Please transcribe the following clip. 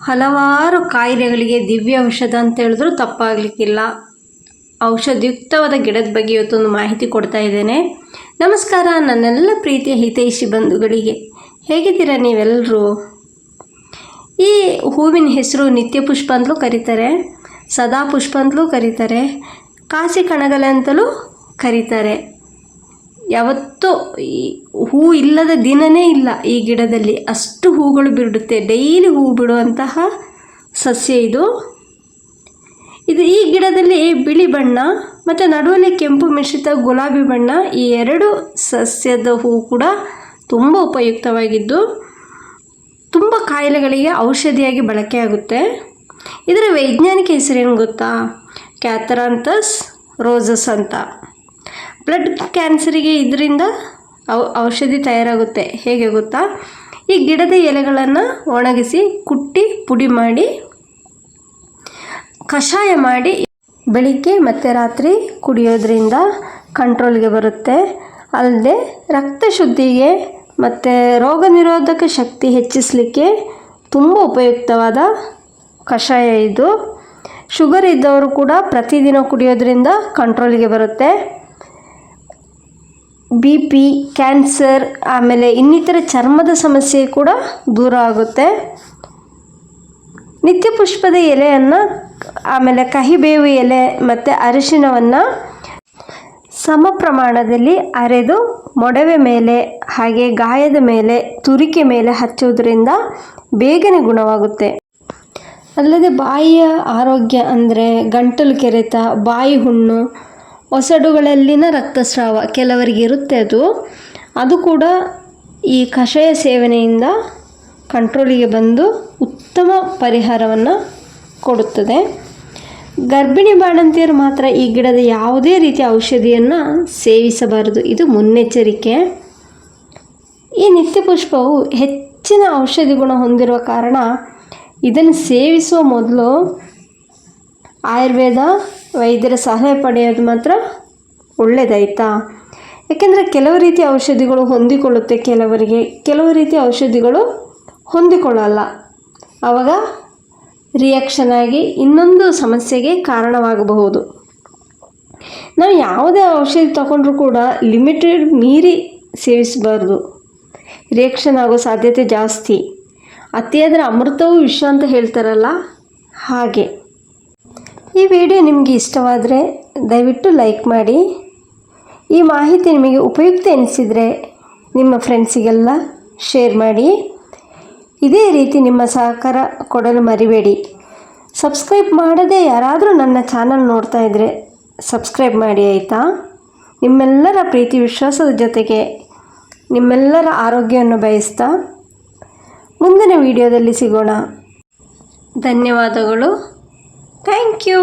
ಹಲವಾರು ಕಾಯಿಲೆಗಳಿಗೆ ದಿವ್ಯ ಔಷಧ ಅಂತ ಹೇಳಿದ್ರೂ ತಪ್ಪಾಗಲಿಕ್ಕಿಲ್ಲ. ಔಷಧಿಯುಕ್ತವಾದ ಗಿಡದ ಬಗ್ಗೆ ಇವತ್ತೊಂದು ಮಾಹಿತಿ ಕೊಡ್ತಾ ಇದ್ದೇನೆ. ನಮಸ್ಕಾರ ನನ್ನೆಲ್ಲ ಪ್ರೀತಿಯ ಹಿತೈಷಿ ಬಂಧುಗಳಿಗೆ, ಹೇಗಿದ್ದೀರಾ ನೀವೆಲ್ಲರೂ? ಈ ಹೂವಿನ ಹೆಸರು ನಿತ್ಯ ಪುಷ್ಪ ಅಂತಲೂ ಕರೀತಾರೆ, ಸದಾ ಪುಷ್ಪ ಅಂತಲೂ ಕರೀತಾರೆ, ಕಾಸಿ ಕಣಗಲೆ ಅಂತಲೂ ಕರೀತಾರೆ. ಯಾವತ್ತೂ ಈ ಹೂ ಇಲ್ಲದ ದಿನವೇ ಇಲ್ಲ ಈ ಗಿಡದಲ್ಲಿ, ಅಷ್ಟು ಹೂಗಳು ಬಿಡುತ್ತೆ. ಡೈಲಿ ಹೂ ಬಿಡುವಂತಹ ಸಸ್ಯ ಇದು. ಈ ಗಿಡದಲ್ಲಿ ಬಿಳಿ ಬಣ್ಣ ಮತ್ತು ನಡುವಲ್ಲಿ ಕೆಂಪು ಮಿಶ್ರಿತ ಗುಲಾಬಿ ಬಣ್ಣ, ಈ ಎರಡು ಸಸ್ಯದ ಹೂ ಕೂಡ ತುಂಬ ಉಪಯುಕ್ತವಾಗಿದ್ದು ತುಂಬ ಕಾಯಿಲೆಗಳಿಗೆ ಔಷಧಿಯಾಗಿ ಬಳಕೆಯಾಗುತ್ತೆ. ಇದರ ವೈಜ್ಞಾನಿಕ ಹೆಸರೇನು ಗೊತ್ತಾ? ಕ್ಯಾಥರಾಂಥಸ್ ರೋಸಸ್ ಅಂತ. ಬ್ಲಡ್ ಕ್ಯಾನ್ಸರಿಗೆ ಇದರಿಂದ ಔಷಧಿ ತಯಾರಾಗುತ್ತೆ. ಹೇಗೆ ಗೊತ್ತಾ? ಈ ಗಿಡದ ಎಲೆಗಳನ್ನು ಒಣಗಿಸಿ ಕುಟ್ಟಿ ಪುಡಿ ಮಾಡಿ ಕಷಾಯ ಮಾಡಿ ಬೆಳಿಗ್ಗೆ ಮತ್ತು ರಾತ್ರಿ ಕುಡಿಯೋದ್ರಿಂದ ಕಂಟ್ರೋಲ್ಗೆ ಬರುತ್ತೆ. ಅಲ್ಲದೆ ರಕ್ತ ಶುದ್ಧಿಗೆ ಮತ್ತು ರೋಗ ನಿರೋಧಕ ಶಕ್ತಿ ಹೆಚ್ಚಿಸಲಿಕ್ಕೆ ತುಂಬ ಉಪಯುಕ್ತವಾದ ಕಷಾಯ ಇದು. ಶುಗರ್ ಇದ್ದವರು ಕೂಡ ಪ್ರತಿದಿನ ಕುಡಿಯೋದ್ರಿಂದ ಕಂಟ್ರೋಲ್ಗೆ ಬರುತ್ತೆ. BP, ಕ್ಯಾನ್ಸರ್, ಆಮೇಲೆ ಇನ್ನಿತರ ಚರ್ಮದ ಸಮಸ್ಯೆ ಕೂಡ ದೂರ ಆಗುತ್ತೆ. ನಿತ್ಯ ಪುಷ್ಪದ ಎಲೆಯನ್ನು, ಆಮೇಲೆ ಕಹಿಬೇವು ಎಲೆ ಮತ್ತು ಅರಿಶಿಣವನ್ನು ಸಮ ಪ್ರಮಾಣದಲ್ಲಿ ಅರೆದು ಮೊಡವೆ ಮೇಲೆ ಹಾಗೆ ಗಾಯದ ಮೇಲೆ ತುರಿಕೆ ಮೇಲೆ ಹಚ್ಚೋದ್ರಿಂದ ಬೇಗನೆ ಗುಣವಾಗುತ್ತೆ. ಅಲ್ಲದೆ ಬಾಯಿಯ ಆರೋಗ್ಯ ಅಂದರೆ ಗಂಟಲು ಕೆರೆತ, ಬಾಯಿ ಹುಣ್ಣು, ಒಸಡುಗಳಲ್ಲಿನ ರಕ್ತಸ್ರಾವ ಕೆಲವರಿಗೆ ಇರುತ್ತೆ, ಅದು ಕೂಡ ಈ ಕಷಾಯ ಸೇವನೆಯಿಂದ ಕಂಟ್ರೋಲಿಗೆ ಬಂದು ಉತ್ತಮ ಪರಿಹಾರವನ್ನು ಕೊಡುತ್ತದೆ. ಗರ್ಭಿಣಿ ಬಾಣಂತಿಯರು ಮಾತ್ರ ಈ ಗಿಡದ ಯಾವುದೇ ರೀತಿಯ ಔಷಧಿಯನ್ನು ಸೇವಿಸಬಾರದು, ಇದು ಮುನ್ನೆಚ್ಚರಿಕೆ. ಈ ನಿತ್ಯ ಪುಷ್ಪವು ಹೆಚ್ಚಿನ ಔಷಧಿ ಗುಣ ಹೊಂದಿರುವ ಕಾರಣ ಇದನ್ನು ಸೇವಿಸುವ ಮೊದಲು ಆಯುರ್ವೇದ ವೈದ್ಯರ ಸಲಹೆ ಪಡೆಯೋದು ಮಾತ್ರ ಒಳ್ಳೆಯದಾಯ್ತಾ. ಯಾಕೆಂದರೆ ಕೆಲವು ರೀತಿಯ ಔಷಧಿಗಳು ಹೊಂದಿಕೊಳ್ಳುತ್ತೆ ಕೆಲವರಿಗೆ, ಕೆಲವು ರೀತಿಯ ಔಷಧಿಗಳು ಹೊಂದಿಕೊಳ್ಳಲ್ಲ. ಆವಾಗ ರಿಯಾಕ್ಷನ್ ಆಗಿ ಇನ್ನೊಂದು ಸಮಸ್ಯೆಗೆ ಕಾರಣವಾಗಬಹುದು. ನಾವು ಯಾವುದೇ ಔಷಧಿ ತಗೊಂಡ್ರೂ ಕೂಡ ಲಿಮಿಟೆಡ್ ಮೀರಿ ಸೇವಿಸಬಾರ್ದು, ರಿಯಾಕ್ಷನ್ ಆಗೋ ಸಾಧ್ಯತೆ ಜಾಸ್ತಿ. ಅತಿಯಾದರೆ ಅಮೃತವೂ ವಿಷ ಅಂತ ಹೇಳ್ತಾರಲ್ಲ ಹಾಗೆ. ಈ ವಿಡಿಯೋ ನಿಮಗೆ ಇಷ್ಟವಾದರೆ ದಯವಿಟ್ಟು ಲೈಕ್ ಮಾಡಿ. ಈ ಮಾಹಿತಿ ನಿಮಗೆ ಉಪಯುಕ್ತ ಎನಿಸಿದರೆ ನಿಮ್ಮ ಫ್ರೆಂಡ್ಸಿಗೆಲ್ಲ ಶೇರ್ ಮಾಡಿ. ಇದೇ ರೀತಿ ನಿಮ್ಮ ಸಹಕಾರ ಕೊಡಲು ಮರಿಬೇಡಿ. ಸಬ್ಸ್ಕ್ರೈಬ್ ಮಾಡದೆ ಯಾರಾದರೂ ನನ್ನ ಚಾನಲ್ ನೋಡ್ತಾ ಇದ್ದರೆ ಸಬ್ಸ್ಕ್ರೈಬ್ ಮಾಡಿ ಆಯಿತಾ. ನಿಮ್ಮೆಲ್ಲರ ಪ್ರೀತಿ ವಿಶ್ವಾಸದ ಜೊತೆಗೆ ನಿಮ್ಮೆಲ್ಲರ ಆರೋಗ್ಯವನ್ನು ಬಯಸ್ತಾ ಮುಂದಿನ ವಿಡಿಯೋದಲ್ಲಿ ಸಿಗೋಣ. ಧನ್ಯವಾದಗಳು. Thank you.